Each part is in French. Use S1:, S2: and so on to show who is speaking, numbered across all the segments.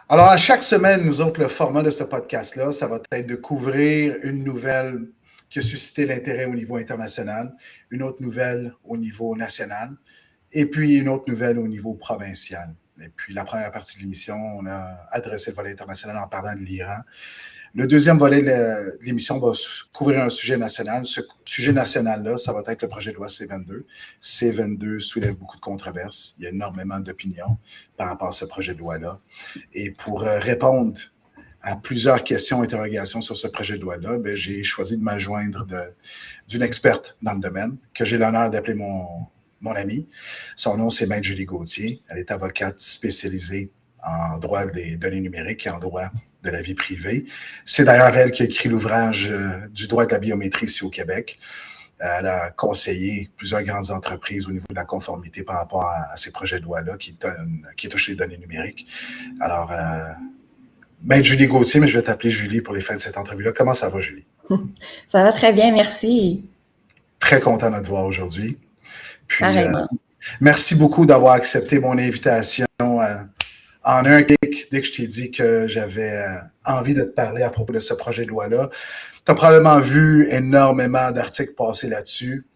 S1: Alors, à chaque semaine, nous autres, le format de ce podcast-là, ça va être de couvrir une nouvelle qui a suscité l'intérêt au niveau international, une autre nouvelle au niveau national, et puis une autre nouvelle au niveau provincial. Et puis, la première partie de l'émission, on a adressé le volet international en parlant de l'Iran. Le deuxième volet de l'émission va couvrir un sujet national. Ce sujet national-là, ça va être le projet de loi C-22. C-22 soulève beaucoup de controverses. Il y a énormément d'opinions par rapport à ce projet de loi-là. Et pour répondre à plusieurs questions, interrogations sur ce projet de loi-là, j'ai choisi de me joindre d'une experte dans le domaine, que j'ai l'honneur d'appeler mon amie. Son nom, c'est Maître Julie Gauthier. Elle est avocate spécialisée en droit des données numériques et en droit de la vie privée. C'est d'ailleurs elle qui a écrit l'ouvrage du droit de la biométrie ici au Québec. Elle a conseillé plusieurs grandes entreprises au niveau de la conformité par rapport à ces projets de loi-là qui touchent les données numériques. Alors, Maître Julie Gauthier, mais je vais t'appeler Julie pour les fins de cette entrevue-là. Comment ça va, Julie?
S2: Ça va très bien, merci.
S1: Très content de te voir aujourd'hui. Puis,
S2: pareillement.
S1: Merci beaucoup d'avoir accepté mon invitation. En un clic, dès que je t'ai dit que j'avais envie de te parler à propos de ce projet de loi-là, tu as probablement vu énormément d'articles passer là-dessus,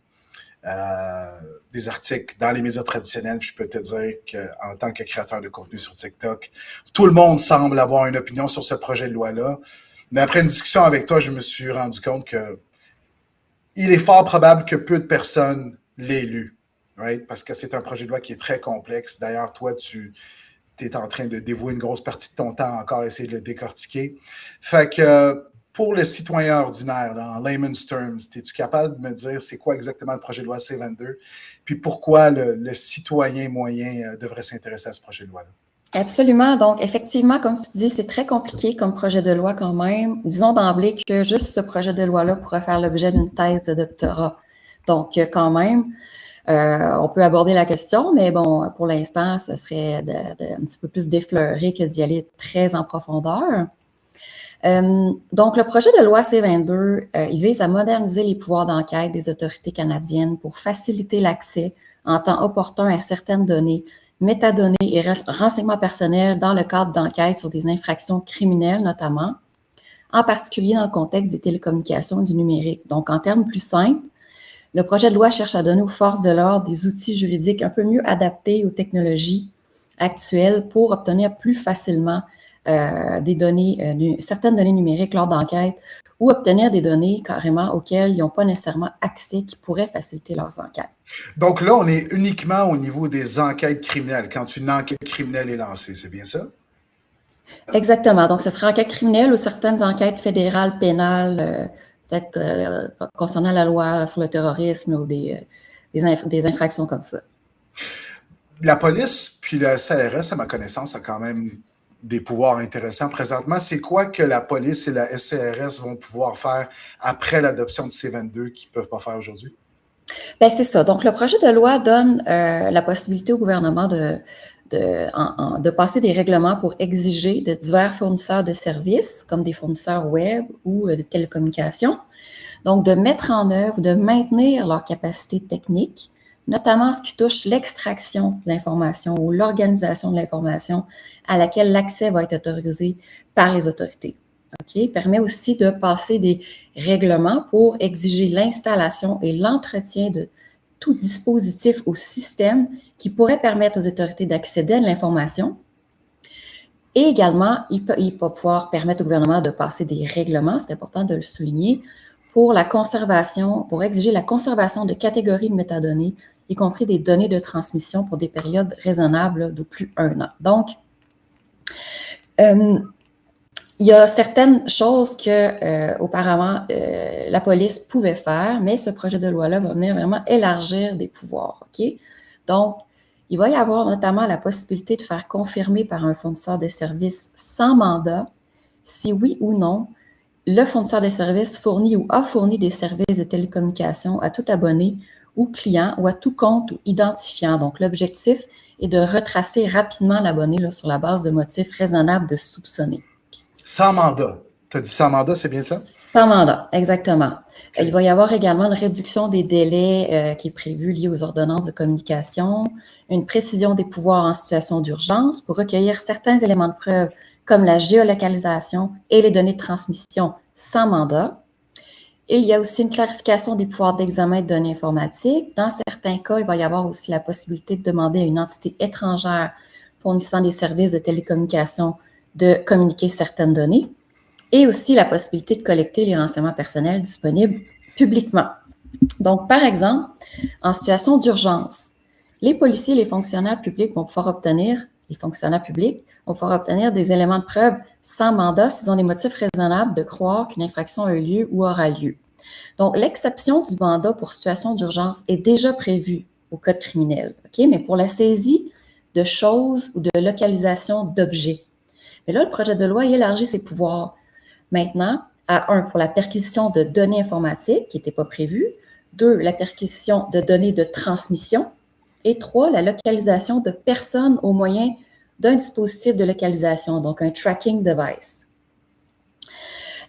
S1: des articles dans les médias traditionnels. Puis je peux te dire qu'en tant que créateur de contenu sur TikTok, tout le monde semble avoir une opinion sur ce projet de loi-là. Mais après une discussion avec toi, je me suis rendu compte que il est fort probable que peu de personnes l'aient lu, right? Parce que c'est un projet de loi qui est très complexe. D'ailleurs, toi, tu es en train de dévouer une grosse partie de ton temps encore à essayer de le décortiquer. Fait que pour le citoyen ordinaire, là, en layman's terms, es-tu capable de me dire c'est quoi exactement le projet de loi C-22, puis pourquoi le citoyen moyen devrait s'intéresser à ce projet de loi-là?
S2: Absolument. Donc, effectivement, comme tu dis, c'est très compliqué comme projet de loi quand même. Disons d'emblée que juste ce projet de loi-là pourrait faire l'objet d'une thèse de doctorat. Donc, quand même, on peut aborder la question, mais bon, pour l'instant, ce serait un petit peu plus d'effleurer que d'y aller très en profondeur. Donc, le projet de loi C-22, il vise à moderniser les pouvoirs d'enquête des autorités canadiennes pour faciliter l'accès en temps opportun à certaines données, métadonnées et renseignements personnels dans le cadre d'enquêtes sur des infractions criminelles notamment, en particulier dans le contexte des télécommunications et du numérique. Donc, en termes plus simples, le projet de loi cherche à donner aux forces de l'ordre des outils juridiques un peu mieux adaptés aux technologies actuelles pour obtenir plus facilement des données, certaines données numériques lors d'enquêtes ou obtenir des données carrément auxquelles ils n'ont pas nécessairement accès qui pourraient faciliter leurs enquêtes.
S1: Donc là, on est uniquement au niveau des enquêtes criminelles, quand une enquête criminelle est lancée, c'est bien ça?
S2: Exactement. Donc, ce serait enquête criminelle ou certaines enquêtes fédérales, pénales, peut-être concernant la loi sur le terrorisme ou des infractions comme ça.
S1: La police puis le CRS, à ma connaissance, a quand même des pouvoirs intéressants présentement. C'est quoi que la police et la SCRS vont pouvoir faire après l'adoption de C-22 qu'ils ne peuvent pas faire aujourd'hui?
S2: Bien, c'est ça. Donc, le projet de loi donne la possibilité au gouvernement de passer des règlements pour exiger de divers fournisseurs de services, comme des fournisseurs web ou de télécommunications, donc de mettre en œuvre, de maintenir leur capacité technique, notamment en ce qui touche l'extraction de l'information ou l'organisation de l'information à laquelle l'accès va être autorisé par les autorités. Okay? Il permet aussi de passer des règlements pour exiger l'installation et l'entretien de tout dispositif ou système qui pourrait permettre aux autorités d'accéder à l'information. Et également, il va pouvoir permettre au gouvernement de passer des règlements, c'est important de le souligner, pour la conservation, pour exiger la conservation de catégories de métadonnées, y compris des données de transmission pour des périodes raisonnables de plus d'un an. Donc, il y a certaines choses que auparavant la police pouvait faire, mais ce projet de loi-là va venir vraiment élargir des pouvoirs. Okay? Donc, il va y avoir notamment la possibilité de faire confirmer par un fournisseur de services sans mandat si oui ou non le fournisseur de services fournit ou a fourni des services de télécommunication à tout abonné ou client ou à tout compte ou identifiant. Donc, l'objectif est de retracer rapidement l'abonné sur la base de motifs raisonnables de soupçonner.
S1: Sans mandat. Tu as dit sans mandat, c'est bien ça?
S2: Sans mandat, exactement. Okay. Il va y avoir également une réduction des délais qui est prévue liée aux ordonnances de communication, une précision des pouvoirs en situation d'urgence pour recueillir certains éléments de preuve comme la géolocalisation et les données de transmission sans mandat. Il y a aussi une clarification des pouvoirs d'examen de données informatiques. Dans certains cas, il va y avoir aussi la possibilité de demander à une entité étrangère fournissant des services de télécommunication de communiquer certaines données et aussi la possibilité de collecter les renseignements personnels disponibles publiquement. Donc, par exemple, en situation d'urgence, les policiers et les fonctionnaires publics vont pouvoir obtenir, des éléments de preuve sans mandat s'ils ont des motifs raisonnables de croire qu'une infraction a eu lieu ou aura lieu. Donc, l'exception du mandat pour situation d'urgence est déjà prévue au Code criminel, mais pour la saisie de choses ou de localisation d'objets. Mais là, le projet de loi élargit ses pouvoirs maintenant à 1, pour la perquisition de données informatiques qui n'était pas prévue, 2, la perquisition de données de transmission, et 3, la localisation de personnes au moyen d'un dispositif de localisation, donc un tracking device.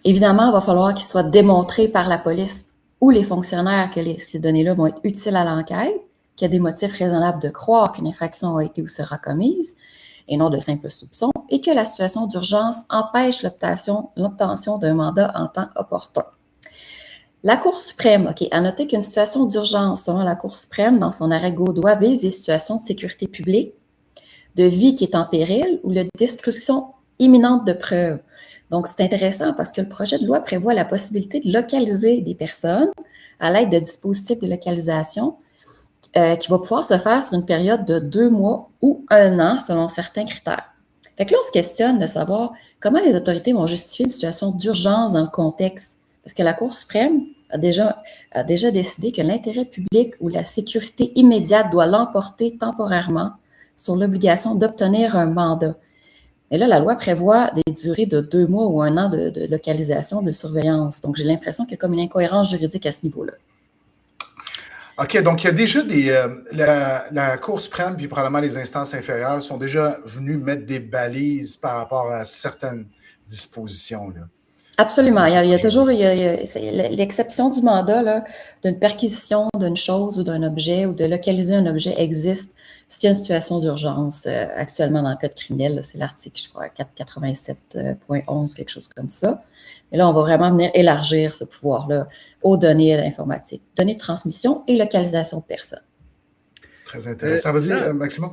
S2: Évidemment, il va falloir qu'il soit démontré par la police ou les fonctionnaires que ces données-là vont être utiles à l'enquête, qu'il y a des motifs raisonnables de croire qu'une infraction a été ou sera commise, et non de simples soupçons, et que la situation d'urgence empêche l'obtention d'un mandat en temps opportun. La Cour suprême, a noté qu'une situation d'urgence, selon la Cour suprême, dans son arrêt Gaudois, vise les situations de sécurité publique, de vie qui est en péril ou de destruction imminente de preuves. Donc, c'est intéressant parce que le projet de loi prévoit la possibilité de localiser des personnes à l'aide de dispositifs de localisation qui va pouvoir se faire sur une période de 2 mois ou 1 an selon certains critères. Fait que là, on se questionne de savoir comment les autorités vont justifier une situation d'urgence dans le contexte. Parce que la Cour suprême a déjà décidé que l'intérêt public ou la sécurité immédiate doit l'emporter temporairement sur l'obligation d'obtenir un mandat. Mais là, la loi prévoit des durées de 2 mois ou 1 an de localisation, de surveillance. Donc, j'ai l'impression qu'il y a comme une incohérence juridique à ce niveau-là.
S1: OK, donc il y a déjà la Cour suprême, puis probablement les instances inférieures sont déjà venus mettre des balises par rapport à certaines dispositions, là.
S2: Absolument. Il y a toujours l'exception du mandat d'une perquisition d'une chose ou d'un objet ou de localiser un objet existe s'il y a une situation d'urgence. Actuellement, dans le Code criminel, c'est l'article, je crois, 487.11, quelque chose comme ça. Mais là, on va vraiment venir élargir ce pouvoir-là aux données informatiques, données de transmission et localisation de personnes.
S1: Très intéressant. Vas-y, Maximum.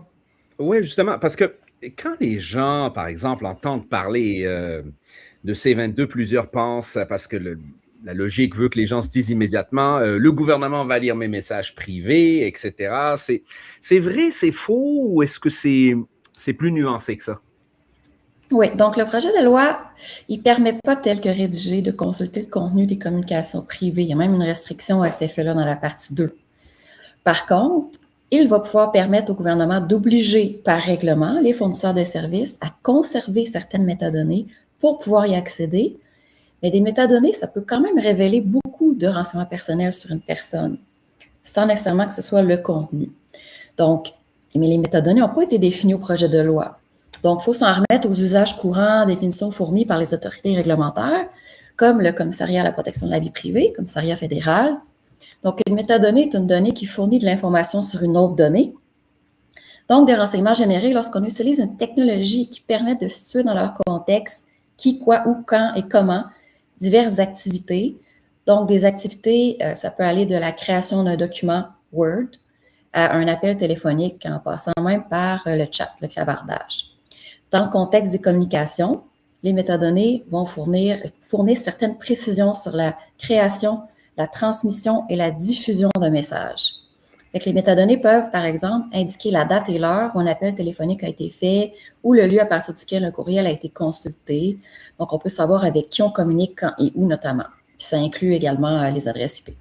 S3: Oui, justement, parce que quand les gens, par exemple, entendent parler de C-22, plusieurs pensent, parce que la logique veut que les gens se disent immédiatement le gouvernement va lire mes messages privés, etc. C'est vrai, c'est faux, ou est-ce que c'est plus nuancé que ça?
S2: Oui, donc le projet de loi, il ne permet pas, tel que rédigé, de consulter le contenu des communications privées. Il y a même une restriction à cet effet-là dans la partie 2. Par contre, il va pouvoir permettre au gouvernement d'obliger par règlement les fournisseurs de services à conserver certaines métadonnées pour pouvoir y accéder. Mais des métadonnées, ça peut quand même révéler beaucoup de renseignements personnels sur une personne, sans nécessairement que ce soit le contenu. Donc, mais les métadonnées n'ont pas été définies au projet de loi. Donc, il faut s'en remettre aux usages courants, définitions fournies par les autorités réglementaires, comme le Commissariat à la protection de la vie privée, Commissariat fédéral. Donc, une métadonnée est une donnée qui fournit de l'information sur une autre donnée. Donc, des renseignements générés lorsqu'on utilise une technologie qui permet de situer dans leur contexte qui, quoi, où, quand et comment diverses activités. Donc, des activités, ça peut aller de la création d'un document Word à un appel téléphonique en passant même par le chat, le clavardage. Dans le contexte des communications, les métadonnées vont fournir certaines précisions sur la création, la transmission et la diffusion d'un message. Fait que les métadonnées peuvent, par exemple, indiquer la date et l'heure où un appel téléphonique a été fait ou le lieu à partir duquel un courriel a été consulté. Donc, on peut savoir avec qui on communique, quand et où notamment. Puis ça inclut également les adresses IP.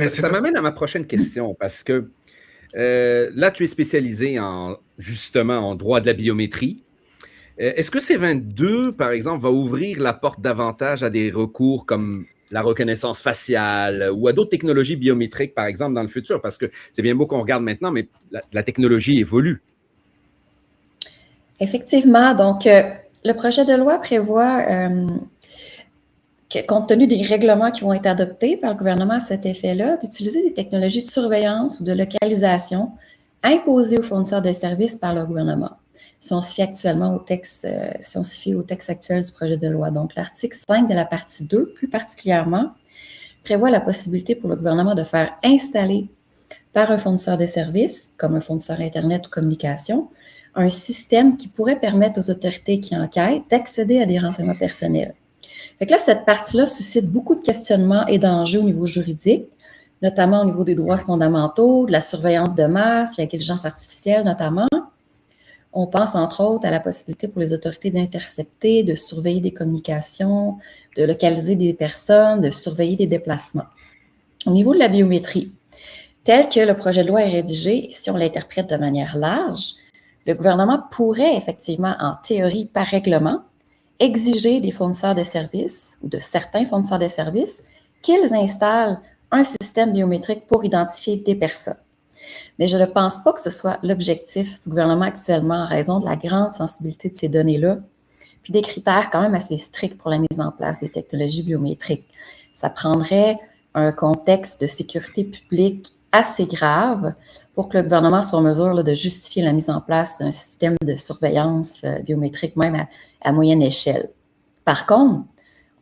S3: Ça m'amène à ma prochaine question parce que là, tu es spécialisé justement en droit de la biométrie. Est-ce que C-22, par exemple, va ouvrir la porte davantage à des recours comme la reconnaissance faciale ou à d'autres technologies biométriques, par exemple, dans le futur? Parce que c'est bien beau qu'on regarde maintenant, mais la technologie évolue.
S2: Effectivement. Donc, le projet de loi prévoit, compte tenu des règlements qui vont être adoptés par le gouvernement à cet effet-là, d'utiliser des technologies de surveillance ou de localisation imposées aux fournisseurs de services par le gouvernement. si on se fie actuellement au texte, si on se fie au texte actuel du projet de loi. Donc, l'article 5 de la partie 2, plus particulièrement, prévoit la possibilité pour le gouvernement de faire installer par un fournisseur de services, comme un fournisseur Internet ou communication, un système qui pourrait permettre aux autorités qui enquêtent d'accéder à des renseignements personnels. Fait que là, cette partie-là suscite beaucoup de questionnements et d'enjeux au niveau juridique, notamment au niveau des droits fondamentaux, de la surveillance de masse, l'intelligence artificielle notamment. On pense entre autres à la possibilité pour les autorités d'intercepter, de surveiller des communications, de localiser des personnes, de surveiller des déplacements. Au niveau de la biométrie, tel que le projet de loi est rédigé, si on l'interprète de manière large, le gouvernement pourrait effectivement, en théorie, par règlement, exiger des fournisseurs de services ou de certains fournisseurs de services qu'ils installent un système biométrique pour identifier des personnes. Mais je ne pense pas que ce soit l'objectif du gouvernement actuellement en raison de la grande sensibilité de ces données-là, puis des critères quand même assez stricts pour la mise en place des technologies biométriques. Ça prendrait un contexte de sécurité publique assez grave pour que le gouvernement soit en mesure de justifier la mise en place d'un système de surveillance biométrique, même à moyenne échelle. Par contre,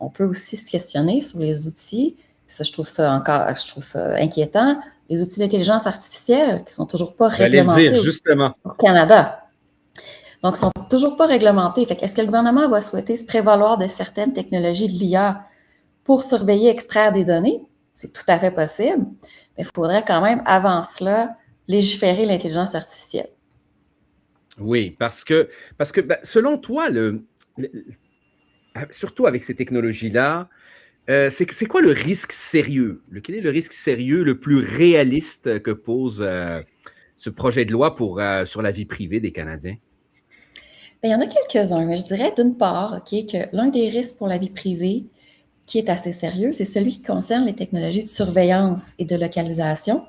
S2: on peut aussi se questionner sur les outils, ça, je trouve ça inquiétant, les outils d'intelligence artificielle qui ne sont toujours pas réglementés au Canada. Donc, ils ne sont toujours pas réglementés. Fait est-ce que le gouvernement va souhaiter se prévaloir de certaines technologies de l'IA pour surveiller, extraire des données? C'est tout à fait possible, mais il faudrait quand même, avant cela, légiférer l'intelligence artificielle.
S3: Oui, parce que selon toi, surtout avec ces technologies-là, c'est quoi le risque sérieux? Quel est le risque sérieux le plus réaliste que pose ce projet de loi sur la vie privée des Canadiens?
S2: Bien, il y en a quelques-uns, mais je dirais d'une part que l'un des risques pour la vie privée qui est assez sérieux, c'est celui qui concerne les technologies de surveillance et de localisation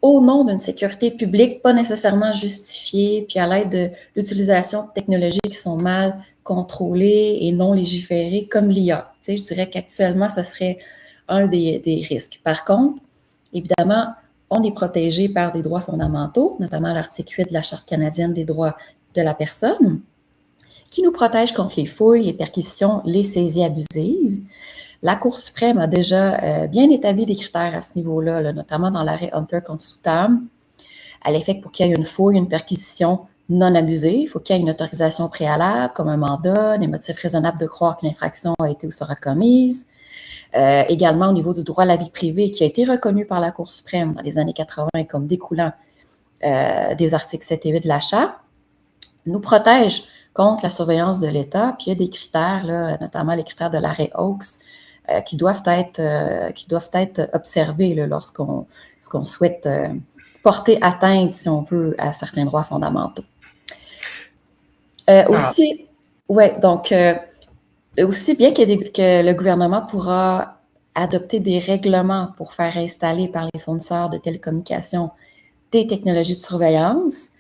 S2: au nom d'une sécurité publique pas nécessairement justifiée, puis à l'aide de l'utilisation de technologies qui sont mal contrôlées et non légiférées, comme l'IA. Tu sais, je dirais qu'actuellement, ce serait un des risques. Par contre, évidemment, on est protégé par des droits fondamentaux, notamment l'article 8 de la Charte canadienne des droits de la personne, qui nous protège contre les fouilles, les perquisitions, les saisies abusives. La Cour suprême a déjà bien établi des critères à ce niveau-là, notamment dans l'arrêt Hunter contre Southam, à l'effet que pour qu'il y ait une fouille, une perquisition non abusée, il faut qu'il y ait une autorisation préalable, comme un mandat, des motifs raisonnables de croire qu'une infraction a été ou sera commise. Également au niveau du droit à la vie privée, qui a été reconnu par la Cour suprême dans les années 80 comme découlant des articles 7 et 8 de la Charte, nous protège contre la surveillance de l'État. Puis il y a des critères, là, notamment les critères de l'arrêt Oaks, qui doivent être observés là, lorsqu'on souhaite porter atteinte, si on veut, à certains droits fondamentaux. Aussi bien que le gouvernement pourra adopter des règlements pour faire installer par les fournisseurs de télécommunications des technologies de surveillance,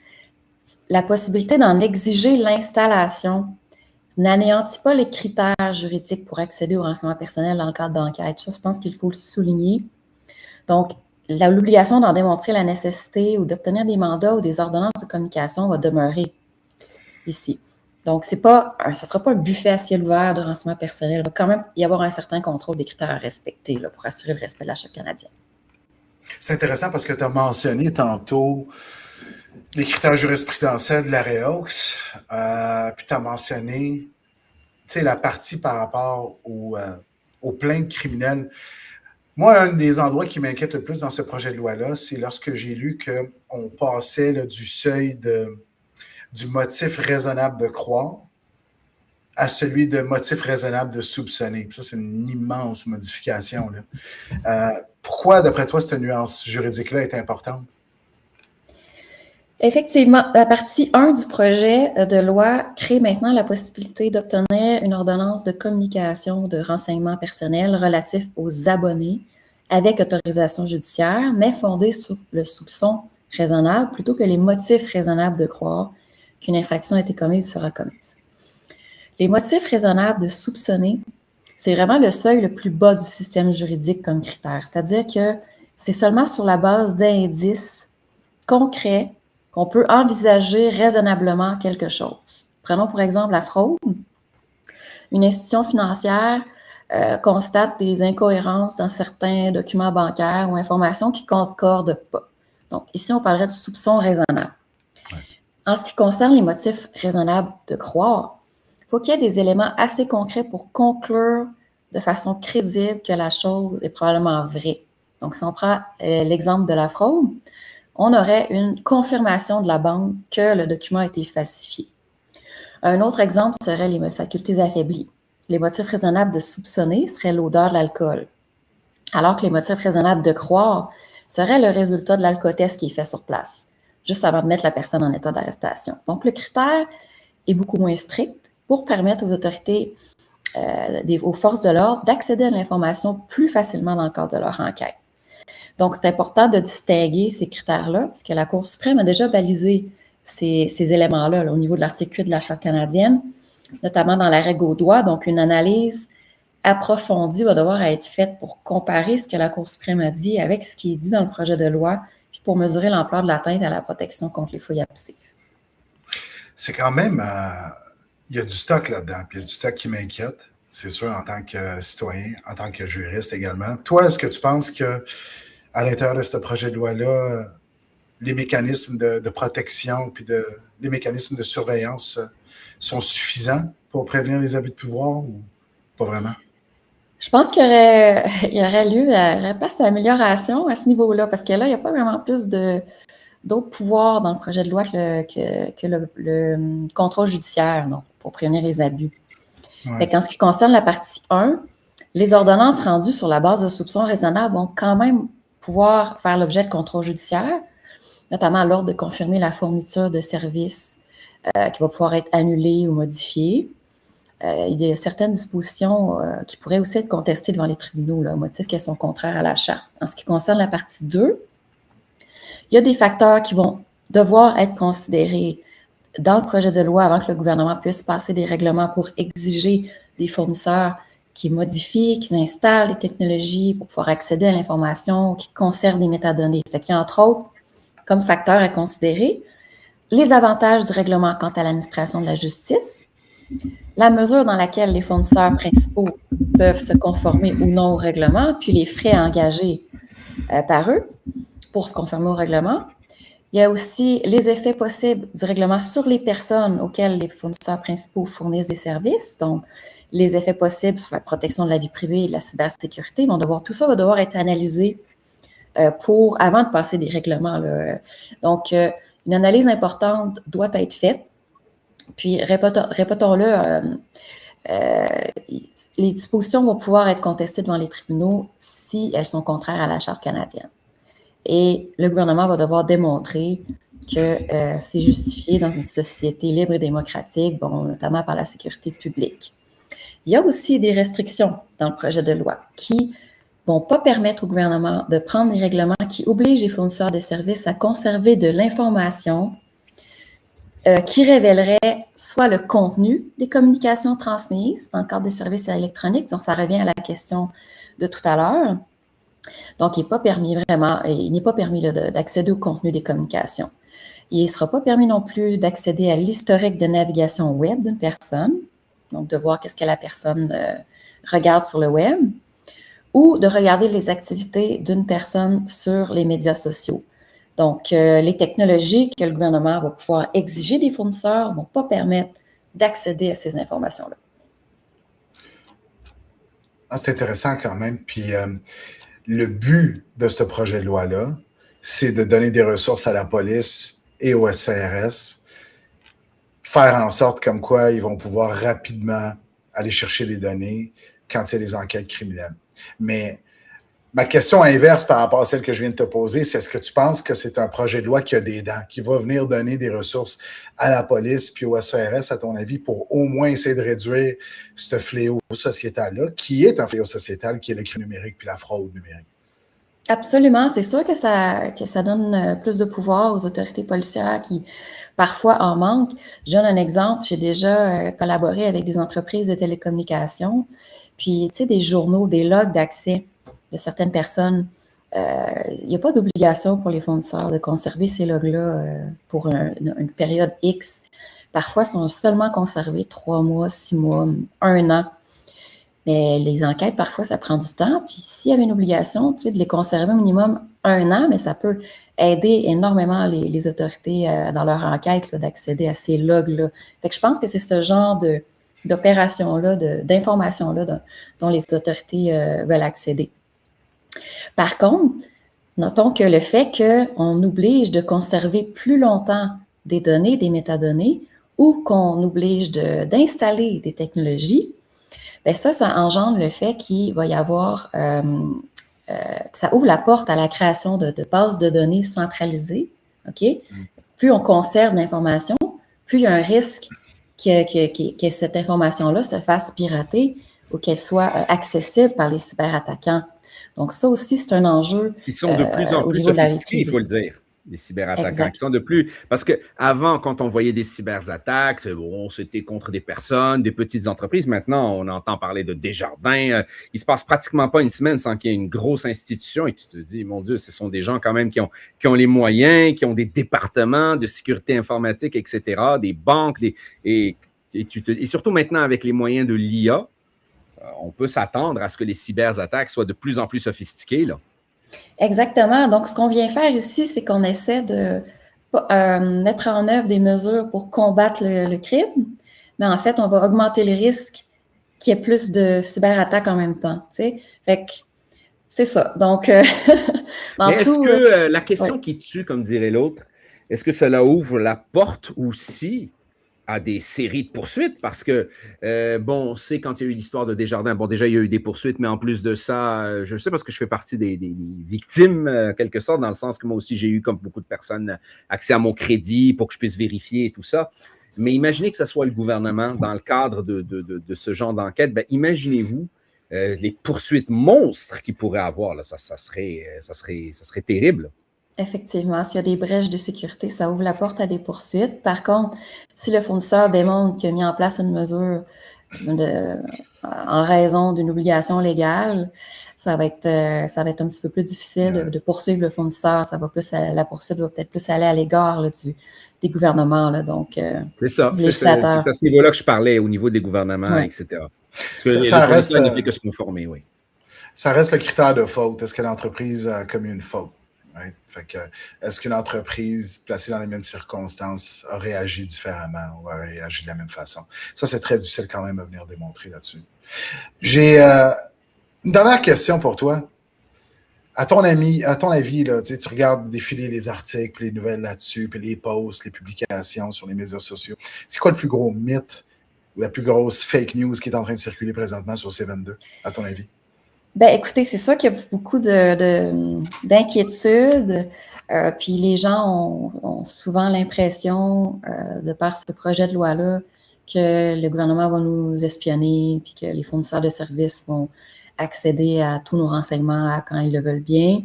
S2: la possibilité d'en exiger l'installation n'anéantit pas les critères juridiques pour accéder au renseignement personnel dans le cadre d'enquête. Ça, je pense qu'il faut le souligner. Donc, l'obligation d'en démontrer la nécessité ou d'obtenir des mandats ou des ordonnances de communication va demeurer ici. Donc, ce ne sera pas un buffet à ciel ouvert de renseignement personnel. Il va quand même y avoir un certain contrôle des critères à respecter là, pour assurer le respect de la Charte canadienne.
S1: C'est intéressant parce que tu as mentionné tantôt les critères jurisprudentiels de l'arrêt Oaks, puis tu as mentionné la partie par rapport aux plaintes criminelles. Moi, un des endroits qui m'inquiète le plus dans ce projet de loi-là, c'est lorsque j'ai lu qu'on passait là, du seuil du motif raisonnable de croire à celui de motif raisonnable de soupçonner. Ça, c'est une immense modification. Là. Pourquoi, d'après toi, cette nuance juridique-là est importante?
S2: Effectivement, la partie 1 du projet de loi crée maintenant la possibilité d'obtenir une ordonnance de communication de renseignements personnels relatifs aux abonnés avec autorisation judiciaire, mais fondée sur le soupçon raisonnable plutôt que les motifs raisonnables de croire qu'une infraction a été commise ou sera commise. Les motifs raisonnables de soupçonner, c'est vraiment le seuil le plus bas du système juridique comme critère, c'est-à-dire que c'est seulement sur la base d'indices concrets qu'on peut envisager raisonnablement quelque chose. Prenons pour exemple la fraude. Une institution financière constate des incohérences dans certains documents bancaires ou informations qui ne concordent pas. Donc, ici, on parlerait de soupçon raisonnable. En ce qui concerne les motifs raisonnables de croire, il faut qu'il y ait des éléments assez concrets pour conclure de façon crédible que la chose est probablement vraie. Donc, si on prend l'exemple de la fraude, on aurait une confirmation de la banque que le document a été falsifié. Un autre exemple serait les facultés affaiblies. Les motifs raisonnables de soupçonner seraient l'odeur de l'alcool, alors que les motifs raisonnables de croire seraient le résultat de l'alcotest qui est fait sur place, juste avant de mettre la personne en état d'arrestation. Donc, le critère est beaucoup moins strict pour permettre aux autorités, aux forces de l'ordre, d'accéder à l'information plus facilement dans le cadre de leur enquête. Donc, c'est important de distinguer ces critères-là, parce que la Cour suprême a déjà balisé ces éléments-là là, au niveau de l'article 8 de la Charte canadienne, notamment dans l'arrêt Gaudois. Donc, une analyse approfondie va devoir être faite pour comparer ce que la Cour suprême a dit avec ce qui est dit dans le projet de loi, puis pour mesurer l'ampleur de l'atteinte à la protection contre les fouilles abusives.
S1: C'est quand même, il y a du stock là-dedans, puis il y a du stock qui m'inquiète, c'est sûr, en tant que citoyen, en tant que juriste également. Toi, est-ce que tu penses que à l'intérieur de ce projet de loi-là, les mécanismes de protection puis les mécanismes de surveillance sont suffisants pour prévenir les abus de pouvoir ou pas vraiment?
S2: Je pense qu'il y aurait place à amélioration à ce niveau-là, parce que là, il n'y a pas vraiment plus d'autres pouvoirs dans le projet de loi que le contrôle judiciaire, donc, pour prévenir les abus. Ouais. En ce qui concerne la partie 1, les ordonnances rendues sur la base de soupçons raisonnables vont quand même pouvoir faire l'objet de contrôle judiciaire, notamment l'ordre de confirmer la fourniture de services qui va pouvoir être annulée ou modifiée. Il y a certaines dispositions qui pourraient aussi être contestées devant les tribunaux, là, au motif qu'elles sont contraires à la Charte. En ce qui concerne la partie 2, il y a des facteurs qui vont devoir être considérés dans le projet de loi avant que le gouvernement puisse passer des règlements pour exiger des fournisseurs qui modifient, qui installent des technologies pour pouvoir accéder à l'information, qui conservent des métadonnées. Fait qu'il y a entre autres, comme facteurs à considérer, les avantages du règlement quant à l'administration de la justice, la mesure dans laquelle les fournisseurs principaux peuvent se conformer ou non au règlement, puis les frais engagés par eux pour se conformer au règlement. Il y a aussi les effets possibles du règlement sur les personnes auxquelles les fournisseurs principaux fournissent des services. Donc, les effets possibles sur la protection de la vie privée et de la cybersécurité tout ça va devoir être analysé avant de passer des règlements, là. Donc, une analyse importante doit être faite. Puis, répétons-le, les dispositions vont pouvoir être contestées devant les tribunaux si elles sont contraires à la Charte canadienne. Et le gouvernement va devoir démontrer que c'est justifié dans une société libre et démocratique, notamment par la sécurité publique. Il y a aussi des restrictions dans le projet de loi qui ne vont pas permettre au gouvernement de prendre des règlements qui obligent les fournisseurs de services à conserver de l'information qui révélerait soit le contenu des communications transmises dans le cadre des services électroniques, donc ça revient à la question de tout à l'heure. Donc, il n'est pas permis d'accéder au contenu des communications. Il ne sera pas permis non plus d'accéder à l'historique de navigation web d'une personne, donc de voir qu'est-ce que la personne regarde sur le web, ou de regarder les activités d'une personne sur les médias sociaux. Donc, les technologies que le gouvernement va pouvoir exiger des fournisseurs ne vont pas permettre d'accéder à ces informations-là.
S1: Ah, c'est intéressant quand même. Puis, le but de ce projet de loi-là, c'est de donner des ressources à la police et au SCRS, faire en sorte comme quoi ils vont pouvoir rapidement aller chercher les données quand il y a des enquêtes criminelles. Mais ma question inverse par rapport à celle que je viens de te poser, c'est est-ce que tu penses que c'est un projet de loi qui a des dents, qui va venir donner des ressources à la police puis au SCRS, à ton avis, pour au moins essayer de réduire ce fléau sociétal-là, qui est un fléau sociétal, qui est le crime numérique puis la fraude numérique?
S2: Absolument. C'est sûr que ça donne plus de pouvoir aux autorités policières qui, parfois, en manquent. Je donne un exemple. J'ai déjà collaboré avec des entreprises de télécommunications, puis, tu sais, des journaux, des logs d'accès de certaines personnes il n'y a pas d'obligation pour les fournisseurs de conserver ces logs-là pour une période X. Parfois, ils sont seulement conservés 3 mois, 6 mois, 1 an. Mais les enquêtes, parfois, ça prend du temps. Puis s'il y avait une obligation, de les conserver au minimum 1 an, mais ça peut aider énormément les autorités dans leur enquête d'accéder à ces logs-là. Fait que je pense que c'est ce genre d'opération-là, d'informations-là dont les autorités veulent accéder. Par contre, notons que le fait qu'on oblige de conserver plus longtemps des données, des métadonnées, ou qu'on oblige d'installer des technologies, bien ça engendre le fait qu'il va y avoir, que ça ouvre la porte à la création de bases de données centralisées. OK? Plus on conserve d'informations, plus il y a un risque que cette information-là se fasse pirater ou qu'elle soit accessible par les cyberattaquants. Donc, ça aussi, c'est un enjeu.
S3: Qui sont de plus en plus sophistiqués, il faut le dire, les cyberattaquants.
S2: Exact.
S3: Qui sont de plus. Parce qu'avant, quand on voyait des cyberattaques, c'était contre des personnes, des petites entreprises. Maintenant, on entend parler de Desjardins. Il ne se passe pratiquement pas une semaine sans qu'il y ait une grosse institution. Et tu te dis, mon Dieu, ce sont des gens quand même qui ont les moyens, qui ont des départements de sécurité informatique, etc., des banques, et surtout maintenant avec les moyens de l'IA. On peut s'attendre à ce que les cyberattaques soient de plus en plus sophistiquées, là.
S2: Exactement. Donc, ce qu'on vient faire ici, c'est qu'on essaie de mettre en œuvre des mesures pour combattre le crime, mais en fait, on va augmenter les risques qu'il y ait plus de cyberattaques en même temps. Tu sais? Fait que c'est ça. Donc,
S3: est-ce que la question qui tue, comme dirait l'autre, est-ce que cela ouvre la porte aussi à des séries de poursuites? Parce que, on sait quand il y a eu l'histoire de Desjardins, déjà, il y a eu des poursuites, mais en plus de ça, je sais parce que je fais partie des victimes, en quelque sorte, dans le sens que moi aussi, j'ai eu, comme beaucoup de personnes, accès à mon crédit pour que je puisse vérifier et tout ça. Mais imaginez que ce soit le gouvernement dans le cadre de ce genre d'enquête. Imaginez-vous les poursuites monstres qu'il pourrait avoir. Là, ça serait terrible.
S2: Effectivement, s'il y a des brèches de sécurité, ça ouvre la porte à des poursuites. Par contre, si le fournisseur démontre qu'il a mis en place une mesure en raison d'une obligation légale, ça va être un petit peu plus difficile de poursuivre le fournisseur. La poursuite va peut-être plus aller à l'égard des gouvernements. Là, donc,
S3: c'est ça.
S2: Du législateur.
S3: C'est à ce niveau-là que je parlais, au niveau des gouvernements, etc. Parce que
S1: ça reste,
S3: ne fait que se conformer, oui.
S1: Ça reste le critère de faute. Est-ce que l'entreprise a commis une faute? Right? Fait que, est-ce qu'une entreprise placée dans les mêmes circonstances a réagi différemment ou a réagi de la même façon? Ça, c'est très difficile quand même à venir démontrer là-dessus. J'ai une dernière question pour toi. À ton avis, là, tu regardes défiler les articles, les nouvelles là-dessus, puis les posts, les publications sur les médias sociaux. C'est quoi le plus gros mythe ou la plus grosse fake news qui est en train de circuler présentement sur C22, à ton avis?
S2: Ben, écoutez, c'est sûr qu'il y a beaucoup d'inquiétudes, puis les gens ont souvent l'impression, de par ce projet de loi-là, que le gouvernement va nous espionner, puis que les fournisseurs de services vont accéder à tous nos renseignements quand ils le veulent bien.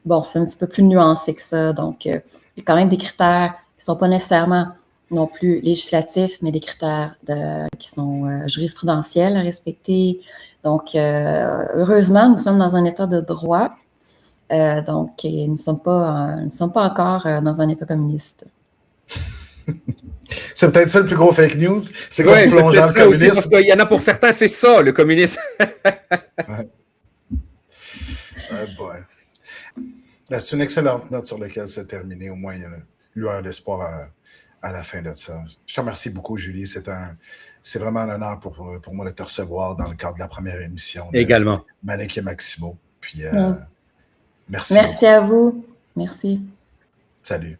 S2: Bon, c'est un petit peu plus nuancé que ça, donc il y a quand même des critères qui ne sont pas nécessairement non plus législatifs, mais des critères qui sont jurisprudentiels à respecter. Donc, heureusement, nous sommes dans un état de droit, donc nous ne sommes pas encore dans un état communiste.
S1: C'est peut-être ça le plus gros fake news. C'est comme plonger dans le communisme.
S3: Parce qu'il y en a pour certains, c'est ça, le communisme.
S1: C'est une excellente note sur laquelle se terminer. Au moins, il y a une lueur d'espoir à la fin de ça. Je te remercie beaucoup, Julie. C'est vraiment un honneur pour moi de te recevoir dans le cadre de la première émission.
S3: Également.
S1: Malek et Maximo. Puis, merci.
S2: Merci à vous. Merci.
S1: Salut.